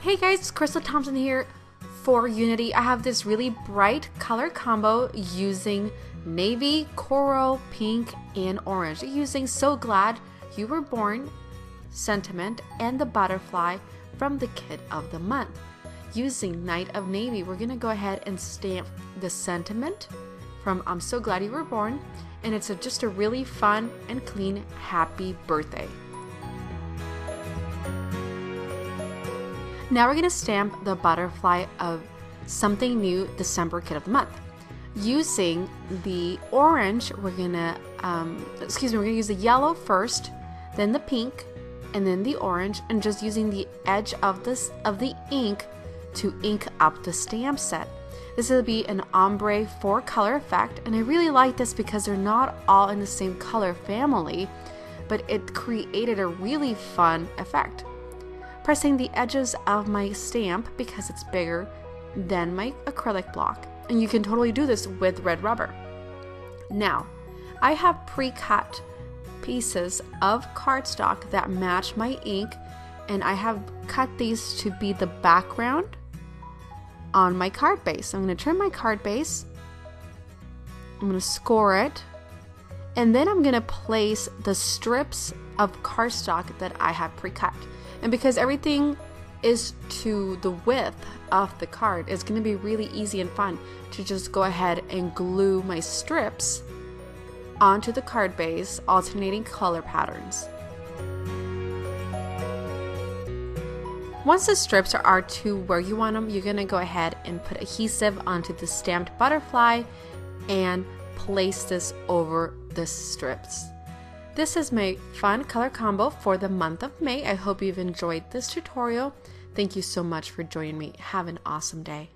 Hey guys, it's Crystal Thompson here for Unity. I have this really bright color combo using navy, coral, pink, and orange. Using So Glad You Were Born, Sentiment, and the butterfly from the Kit of the Month. Using Night of Navy, we're gonna go ahead and stamp the sentiment from I'm So Glad You Were Born, and it's just a really fun and clean happy birthday. Now we're gonna stamp the butterfly of Something New December Kit of the Month. Using the orange, we're gonna use the yellow first, then the pink, and then the orange, and just using the edge of the ink to ink up the stamp set. This will be an ombre 4-color effect, and I really like this because they're not all in the same color family, but it created a really fun effect. Pressing the edges of my stamp because it's bigger than my acrylic block, and you can totally do this with red rubber. Now, I have pre-cut pieces of cardstock that match my ink, and I have cut these to be the background on my card base. I'm going to trim my card base, I'm going to score it, and then I'm going to place the strips of cardstock that I have pre-cut. And because everything is to the width of the card, it's going to be really easy and fun to just go ahead and glue my strips onto the card base, alternating color patterns. Once the strips are to where you want them, you're going to go ahead and put adhesive onto the stamped butterfly and place this over the strips. This is my fun color combo for the month of May. I hope you've enjoyed this tutorial. Thank you so much for joining me. Have an awesome day.